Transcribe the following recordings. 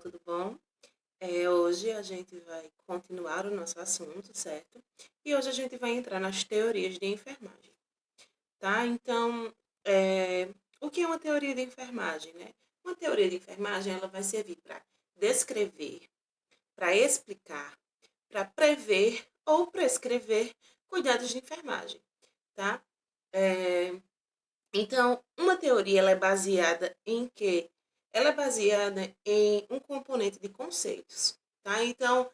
tudo bom? Hoje a gente vai continuar o nosso assunto, certo? E hoje a gente vai entrar nas teorias de enfermagem, tá? Então, o que é uma teoria de enfermagem, né? Uma teoria de enfermagem, ela vai servir para descrever, para explicar, para prever ou prescrever cuidados de enfermagem, tá? É, então, uma teoria ela é baseada em quê? Ela é baseada em um componente de conceitos, tá? Então,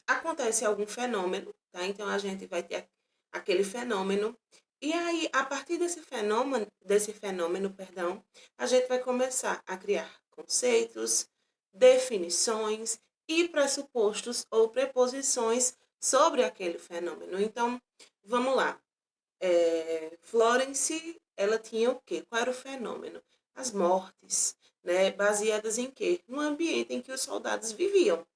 acontece algum fenômeno, tá? Então, a gente vai ter aquele fenômeno e aí, a partir desse fenômeno, perdão, a gente vai começar a criar conceitos, definições e pressupostos ou preposições sobre aquele fenômeno. Então, vamos lá. Florence, ela tinha o quê? Qual era o fenômeno? As mortes, né? Baseadas em quê? No ambiente em que os soldados viviam.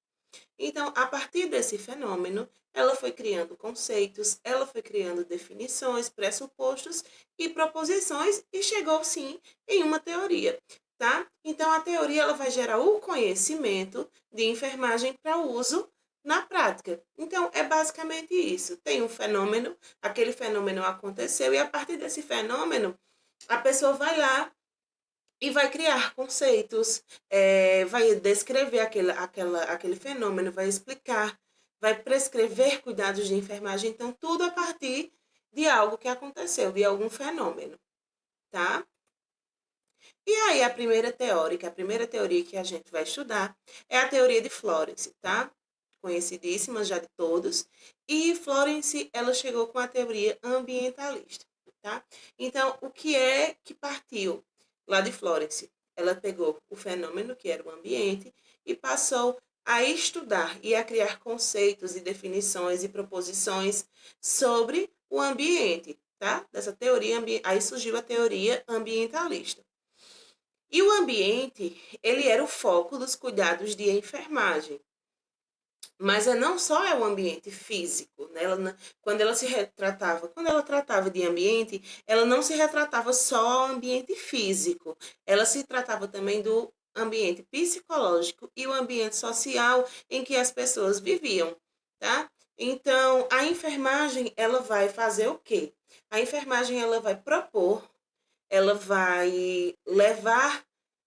Então, a partir desse fenômeno, ela foi criando conceitos, ela foi criando definições, pressupostos e proposições e chegou, sim, em uma teoria, tá? Então, a teoria ela vai gerar o conhecimento de enfermagem para uso na prática. Então, é basicamente isso. Tem um fenômeno, aquele fenômeno aconteceu e a partir desse fenômeno, a pessoa vai lá e vai criar conceitos, vai descrever aquele fenômeno, vai explicar, vai prescrever cuidados de enfermagem. Então, tudo a partir de algo que aconteceu, de algum fenômeno, tá? E aí, a primeira teoria que a gente vai estudar é a teoria de Florence, tá? Conhecidíssima já de todos. E Florence, ela chegou com a teoria ambientalista, tá? Então, o que é que partiu lá de Florence? Ela pegou o fenômeno, que era o ambiente, e passou a estudar e a criar conceitos e definições e proposições sobre o ambiente, tá? Dessa teoria, aí surgiu a teoria ambientalista. E o ambiente, ele era o foco dos cuidados de enfermagem. Mas não só é o ambiente físico, né? Quando ela tratava de ambiente, ela não se retratava só ao ambiente físico, ela se tratava também do ambiente psicológico e o ambiente social em que as pessoas viviam, tá? Então, a enfermagem, ela vai fazer o quê? A enfermagem, ela vai propor, ela vai levar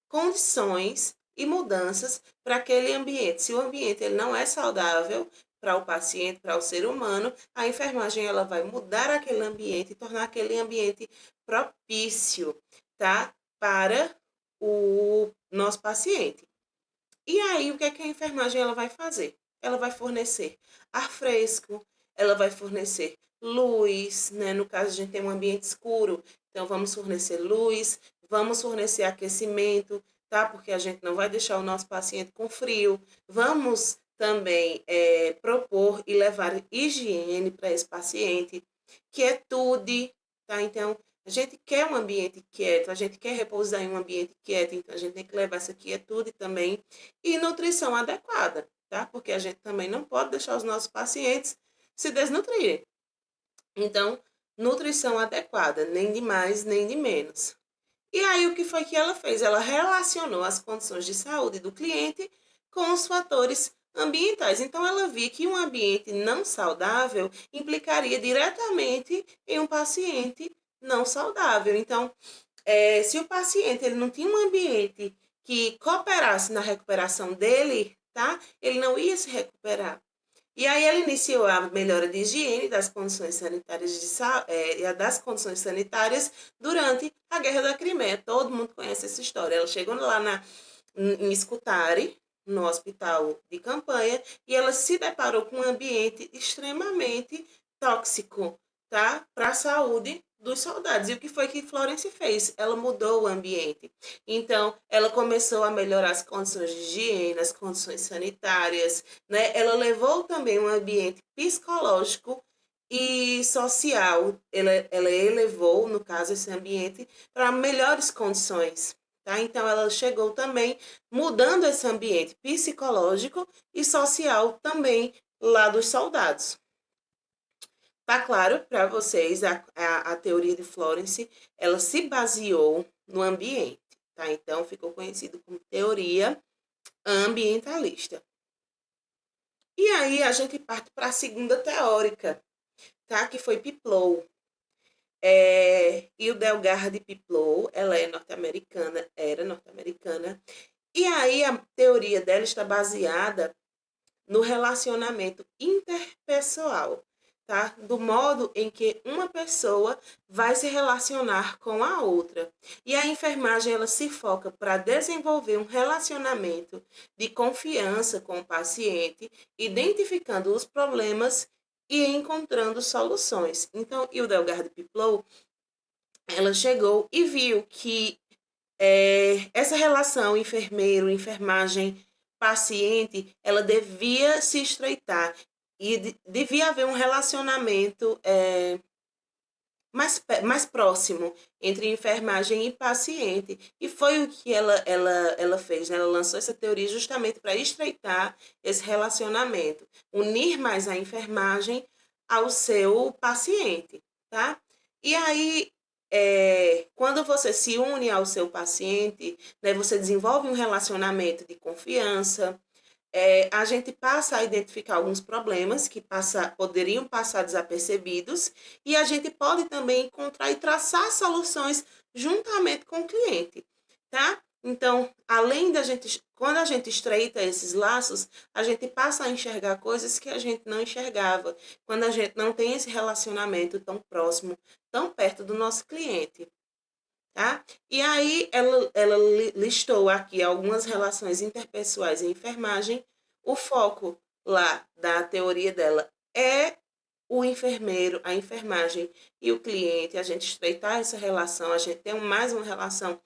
condições e mudanças para aquele ambiente. Se o ambiente ele não é saudável para o paciente, para o ser humano, a enfermagem ela vai mudar aquele ambiente e tornar aquele ambiente propício, tá? Para o nosso paciente. E aí, o que é que a enfermagem ela vai fazer? Ela vai fornecer ar fresco, ela vai fornecer luz, né? No caso, a gente tem um ambiente escuro, então vamos fornecer luz, vamos fornecer aquecimento, tá? Porque a gente não vai deixar o nosso paciente com frio. Vamos também propor e levar higiene para esse paciente, quietude, tá? Então, a gente quer um ambiente quieto, a gente quer repousar em um ambiente quieto, então a gente tem que levar essa quietude também e nutrição adequada, tá? Porque a gente também não pode deixar os nossos pacientes se desnutrirem. Então, nutrição adequada, nem de mais, nem de menos. E aí, o que foi que ela fez? Ela relacionou as condições de saúde do cliente com os fatores ambientais. Então, ela viu que um ambiente não saudável implicaria diretamente em um paciente não saudável. Então, se o paciente ele não tinha um ambiente que cooperasse na recuperação dele, tá? Ele não ia se recuperar. E aí ela iniciou a melhora de higiene das condições sanitárias das condições sanitárias durante a Guerra da Crimeia. Todo mundo conhece essa história. Ela chegou lá em Scutari, no hospital de campanha, e ela se deparou com um ambiente extremamente tóxico, tá? Para a saúde dos soldados. E o que foi que Florence fez? Ela mudou o ambiente. Então, ela começou a melhorar as condições de higiene, as condições sanitárias, né? Ela levou também um ambiente psicológico e social. Ela elevou, no caso, esse ambiente para melhores condições. Tá? Então, ela chegou também mudando esse ambiente psicológico e social também lá dos soldados. Tá claro para vocês, a teoria de Florence, ela se baseou no ambiente, tá? Então, ficou conhecido como teoria ambientalista. E aí a gente parte para a segunda teórica, tá? Que foi Piplow. Hildegard Piplow, ela é norte-americana, era norte-americana. E aí a teoria dela está baseada no relacionamento interpessoal, tá? Do modo em que uma pessoa vai se relacionar com a outra. E a enfermagem ela se foca para desenvolver um relacionamento de confiança com o paciente, identificando os problemas e encontrando soluções. Então, Hildegard Piplow, ela chegou e viu que essa relação enfermeiro, enfermagem, paciente, ela devia se estreitar e devia haver um relacionamento mais próximo entre enfermagem e paciente. E foi o que ela fez, né? Ela lançou essa teoria justamente para estreitar esse relacionamento, unir mais a enfermagem ao seu paciente, tá? E aí, quando você se une ao seu paciente, né, você desenvolve um relacionamento de confiança, a gente passa a identificar alguns problemas que poderiam passar desapercebidos e a gente pode também encontrar e traçar soluções juntamente com o cliente, tá? Então, além da gente, quando a gente estreita esses laços, a gente passa a enxergar coisas que a gente não enxergava, quando a gente não tem esse relacionamento tão próximo, tão perto do nosso cliente. Tá? E aí ela listou aqui algumas relações interpessoais em enfermagem. O foco lá da teoria dela é o enfermeiro, a enfermagem e o cliente, a gente estreitar essa relação, a gente ter mais uma relação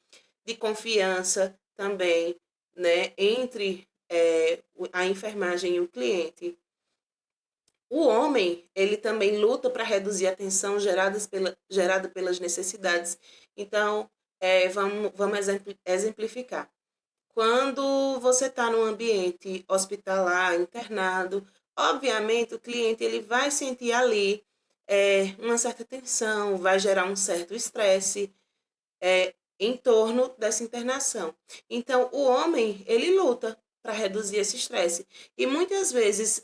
de confiança também, né, entre a enfermagem e o cliente. O homem, ele também luta para reduzir a tensão gerada pelas necessidades. Então, vamos exemplificar. Quando você está num ambiente hospitalar, internado, obviamente o cliente ele vai sentir ali uma certa tensão, vai gerar um certo estresse em torno dessa internação. Então, o homem, ele luta para reduzir esse estresse. E muitas vezes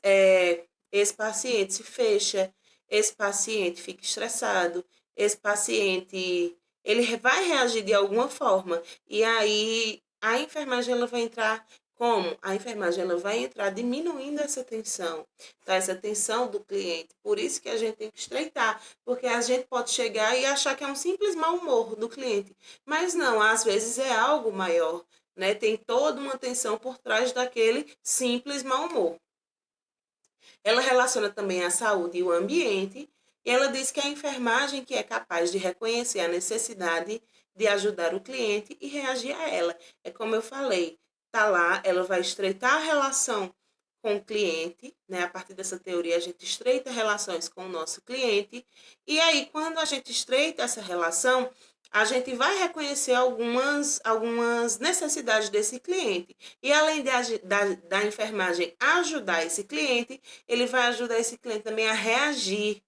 esse paciente se fecha, esse paciente fica estressado, esse paciente ele vai reagir de alguma forma. E aí a enfermagem ela vai entrar como? A enfermagem ela vai entrar diminuindo essa tensão, tá? Essa tensão do cliente. Por isso que a gente tem que estreitar, porque a gente pode chegar e achar que é um simples mau humor do cliente, mas não, às vezes é algo maior, né? Tem toda uma tensão por trás daquele simples mau humor. Ela relaciona também a saúde e o ambiente, e ela diz que é a enfermagem que é capaz de reconhecer a necessidade de ajudar o cliente e reagir a ela. É como eu falei, tá lá, ela vai estreitar a relação com o cliente, né? A partir dessa teoria, a gente estreita relações com o nosso cliente, e aí, quando a gente estreita essa relação, a gente vai reconhecer algumas necessidades desse cliente. E além da enfermagem ajudar esse cliente, ele vai ajudar esse cliente também a reagir,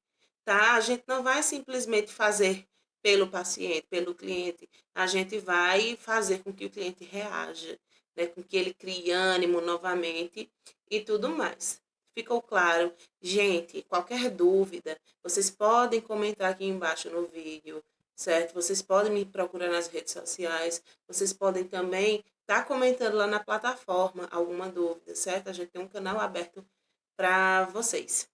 tá? A gente não vai simplesmente fazer pelo paciente, pelo cliente, a gente vai fazer com que o cliente reaja, né? Com que ele crie ânimo novamente e tudo mais. Ficou claro? Gente, qualquer dúvida, vocês podem comentar aqui embaixo no vídeo, certo? Vocês podem me procurar nas redes sociais, vocês podem também estar comentando lá na plataforma alguma dúvida, certo? A gente tem um canal aberto para vocês.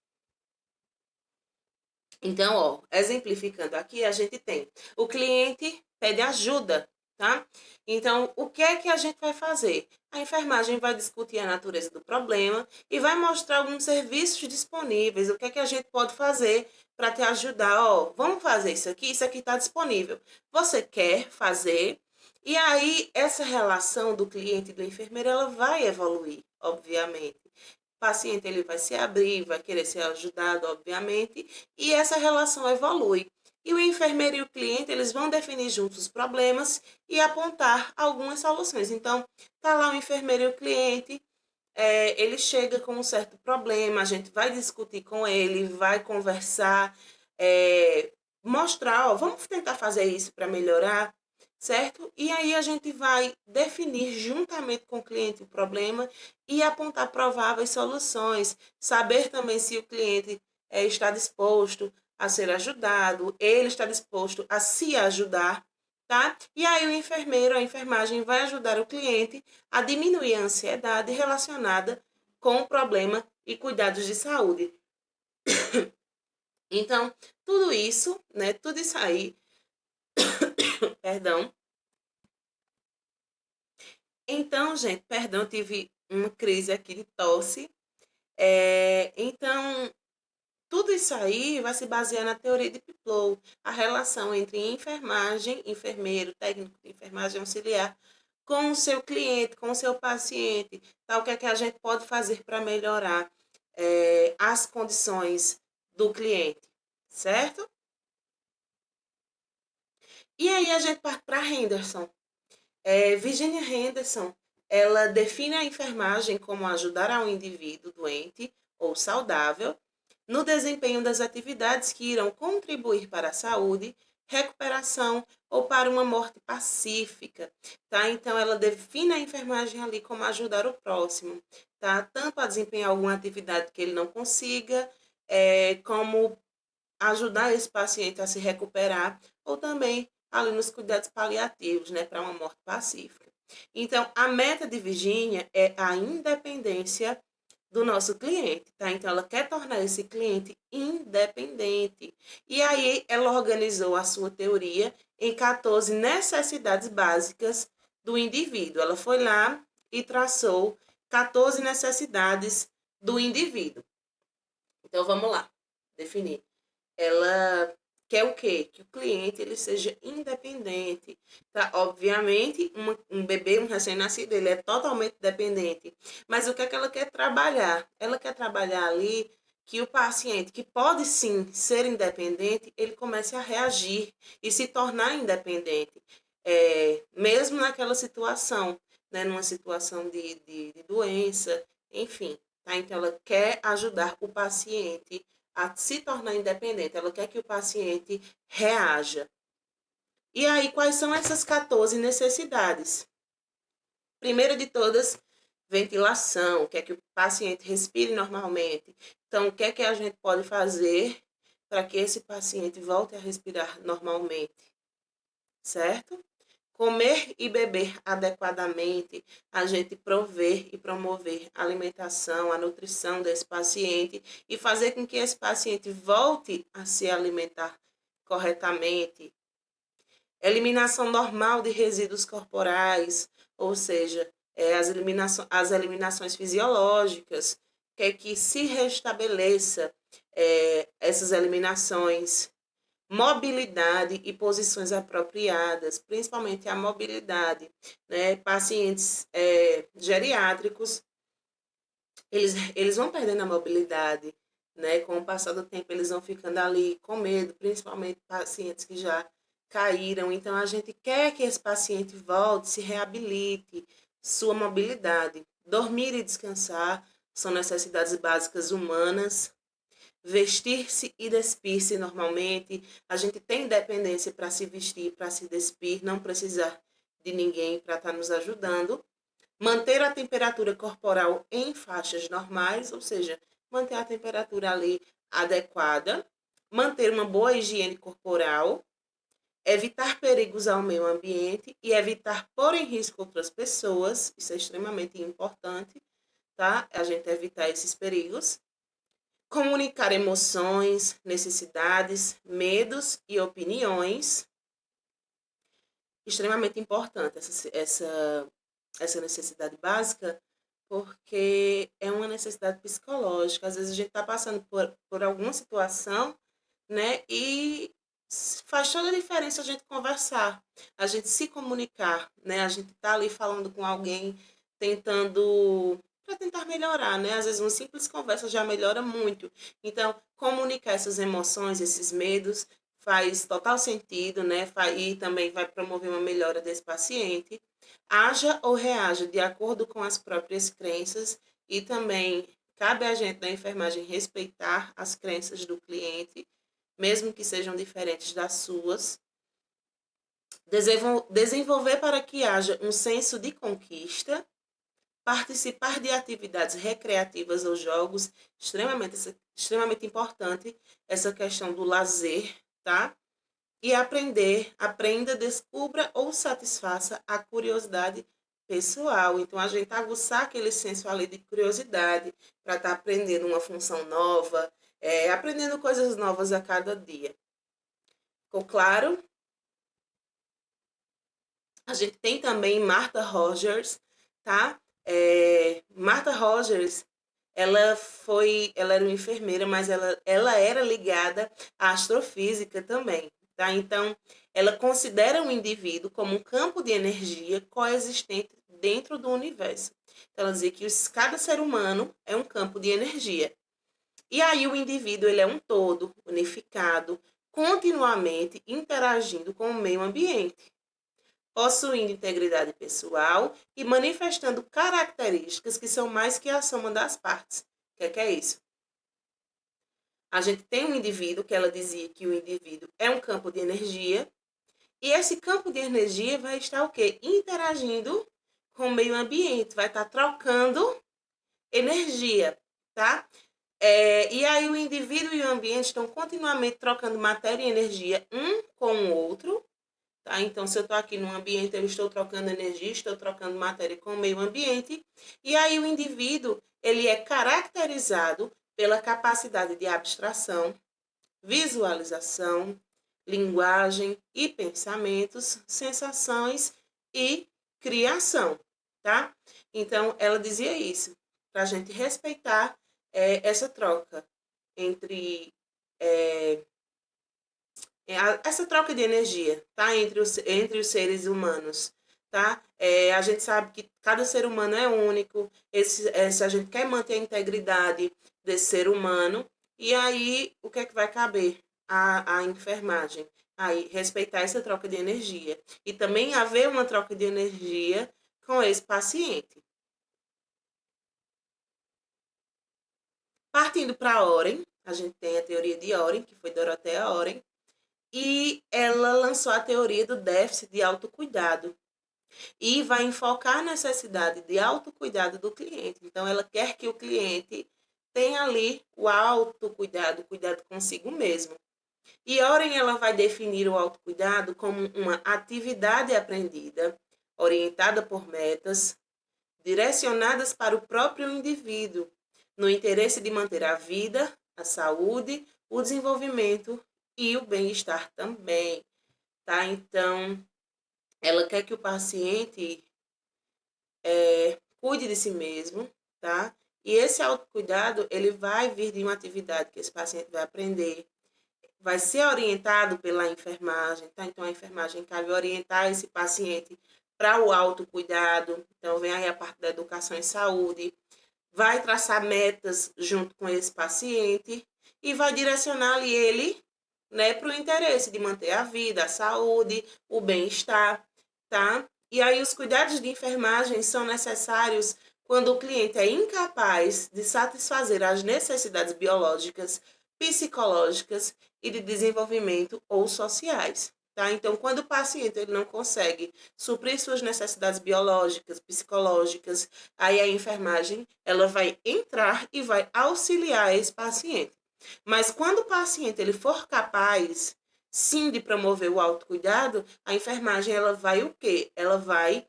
Então, ó, exemplificando aqui, a gente tem o cliente pede ajuda, tá? Então, o que é que a gente vai fazer? A enfermagem vai discutir a natureza do problema e vai mostrar alguns serviços disponíveis, o que é que a gente pode fazer para te ajudar. Ó, vamos fazer isso aqui está disponível. Você quer fazer? E aí, essa relação do cliente e do enfermeiro, ela vai evoluir, obviamente. O paciente ele vai se abrir, vai querer ser ajudado, obviamente, e essa relação evolui. E o enfermeiro e o cliente, eles vão definir juntos os problemas e apontar algumas soluções. Então, tá lá o enfermeiro e o cliente, ele chega com um certo problema, a gente vai discutir com ele, vai conversar, mostrar, ó, vamos tentar fazer isso para melhorar. certo? E aí a gente vai definir juntamente com o cliente o problema e apontar prováveis soluções, saber também se o cliente está disposto a ser ajudado, ele está disposto a se ajudar, tá? E aí o enfermeiro, a enfermagem vai ajudar o cliente a diminuir a ansiedade relacionada com o problema e cuidados de saúde. Então, tudo isso, né? Tudo isso aí, perdão. Então, gente, perdão, tive uma crise aqui de tosse. Então, tudo isso aí vai se basear na teoria de Piplow, a relação entre enfermagem, enfermeiro, técnico de enfermagem auxiliar, com o seu cliente, com o seu paciente, tá? O que é que a gente pode fazer para melhorar as condições do cliente, certo? E aí a gente parte para Henderson. Virginia Henderson, ela define a enfermagem como ajudar ao indivíduo doente ou saudável no desempenho das atividades que irão contribuir para a saúde, recuperação ou para uma morte pacífica, tá? Então ela define a enfermagem ali como ajudar o próximo, tá? Tanto a desempenhar alguma atividade que ele não consiga, como ajudar esse paciente a se recuperar, ou também ali nos cuidados paliativos, né, para uma morte pacífica. Então, a meta de Virginia é a independência do nosso cliente, tá? Então, ela quer tornar esse cliente independente. E aí, ela organizou a sua teoria em 14 necessidades básicas do indivíduo. Ela foi lá e traçou 14 necessidades do indivíduo. Então, vamos lá, definir. Ela quer o quê? Que o cliente ele seja independente. Tá? Obviamente, um bebê, um recém-nascido, ele é totalmente dependente. Mas o que é que ela quer trabalhar? Ela quer trabalhar ali que o paciente, que pode sim ser independente, ele comece a reagir e se tornar independente. Mesmo naquela situação, né? Numa situação de doença, enfim. Tá? Então, ela quer ajudar o paciente a se tornar independente, ela quer que o paciente reaja. E aí, quais são essas 14 necessidades? Primeira de todas, ventilação, quer que o paciente respire normalmente. Então, o que é que a gente pode fazer para que esse paciente volte a respirar normalmente, certo? Comer e beber adequadamente, a gente prover e promover a alimentação, a nutrição desse paciente e fazer com que esse paciente volte a se alimentar corretamente. Eliminação normal de resíduos corporais, ou seja, as eliminações fisiológicas, que se restabeleça essas eliminações. Mobilidade e posições apropriadas, principalmente a mobilidade, né? Pacientes geriátricos, eles vão perdendo a mobilidade, né? Com o passar do tempo, eles vão ficando ali com medo, principalmente pacientes que já caíram. Então, a gente quer que esse paciente volte, se reabilite, sua mobilidade. Dormir e descansar são necessidades básicas humanas. Vestir-se e despir-se normalmente. A gente tem dependência para se vestir, para se despir, não precisar de ninguém para estar nos ajudando. Manter a temperatura corporal em faixas normais, ou seja, manter a temperatura ali adequada. Manter uma boa higiene corporal. Evitar perigos ao meio ambiente e evitar pôr em risco outras pessoas. Isso é extremamente importante, tá? A gente evitar esses perigos. Comunicar emoções, necessidades, medos e opiniões. Extremamente importante essa necessidade básica, porque é uma necessidade psicológica. Às vezes a gente está passando por alguma situação, né? E faz toda a diferença a gente conversar, a gente se comunicar, né? A gente tá ali falando com alguém, tentando para tentar melhorar, né? Às vezes uma simples conversa já melhora muito. Então, comunicar essas emoções, esses medos, faz total sentido, né? E também vai promover uma melhora desse paciente. Haja ou reaja de acordo com as próprias crenças e também cabe a gente da enfermagem respeitar as crenças do cliente, mesmo que sejam diferentes das suas. Desenvolver para que haja um senso de conquista, participar de atividades recreativas ou jogos, extremamente importante essa questão do lazer, tá? E aprenda, descubra ou satisfaça a curiosidade pessoal. Então, a gente aguçar aquele senso ali de curiosidade para estar aprendendo uma função nova, aprendendo coisas novas a cada dia. Ficou claro? A gente tem também Martha Rogers, tá? Martha Rogers, ela era uma enfermeira, mas ela era ligada à astrofísica também, tá? Então, ela considera o indivíduo como um campo de energia coexistente dentro do universo. Então, ela dizia que cada ser humano é um campo de energia. E aí o indivíduo ele é um todo, unificado, continuamente interagindo com o meio ambiente, possuindo integridade pessoal e manifestando características que são mais que a soma das partes. O que é isso? A gente tem um indivíduo, que ela dizia que o indivíduo é um campo de energia, e esse campo de energia vai estar o quê? Interagindo com o meio ambiente, vai estar trocando energia, tá? E aí o indivíduo e o ambiente estão continuamente trocando matéria e energia um com o outro, tá? Então, se eu estou aqui num ambiente, eu estou trocando energia, estou trocando matéria com o meio ambiente. E aí o indivíduo, ele é caracterizado pela capacidade de abstração, visualização, linguagem e pensamentos, sensações e criação, tá? Então, ela dizia isso, para a gente respeitar essa troca entre essa troca de energia, tá? Entre os seres humanos, tá? A gente sabe que cada ser humano é único, se a gente quer manter a integridade desse ser humano, e aí o que é que vai caber? A enfermagem. Aí, respeitar essa troca de energia. E também haver uma troca de energia com esse paciente. Partindo para Oren, a gente tem a teoria de Oren, que foi Dorothea Oren, e ela lançou a teoria do déficit de autocuidado e vai enfocar a necessidade de autocuidado do cliente. Então, ela quer que o cliente tenha ali o autocuidado, cuidado consigo mesmo. E Oren, ela vai definir o autocuidado como uma atividade aprendida, orientada por metas, direcionadas para o próprio indivíduo, no interesse de manter a vida, a saúde, o desenvolvimento e o bem-estar também, tá? Então, ela quer que o paciente cuide de si mesmo, tá? E esse autocuidado, ele vai vir de uma atividade que esse paciente vai aprender, vai ser orientado pela enfermagem, tá? Então, a enfermagem cabe orientar esse paciente para o autocuidado. Então, vem aí a parte da educação em saúde, vai traçar metas junto com esse paciente e vai direcionar ali ele, né, para o interesse de manter a vida, a saúde, o bem-estar, tá? E aí os cuidados de enfermagem são necessários quando o cliente é incapaz de satisfazer as necessidades biológicas, psicológicas e de desenvolvimento ou sociais. Tá? Então, quando o paciente ele não consegue suprir suas necessidades biológicas, psicológicas, aí a enfermagem ela vai entrar e vai auxiliar esse paciente. Mas quando o paciente ele for capaz, sim, de promover o autocuidado, a enfermagem ela vai o quê? Ela vai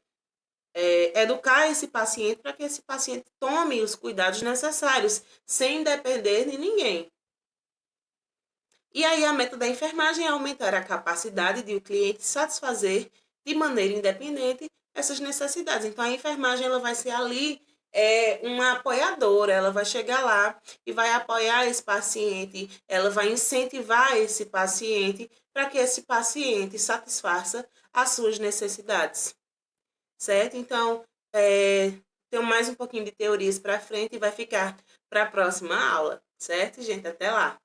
educar esse paciente para que esse paciente tome os cuidados necessários, sem depender de ninguém. E aí a meta da enfermagem é aumentar a capacidade de o cliente satisfazer de maneira independente essas necessidades. Então a enfermagem ela vai ser ali uma apoiadora, ela vai chegar lá e vai apoiar esse paciente, ela vai incentivar esse paciente para que esse paciente satisfaça as suas necessidades, certo? Então, tenho mais um pouquinho de teorias para frente e vai ficar para a próxima aula, certo, gente? Até lá!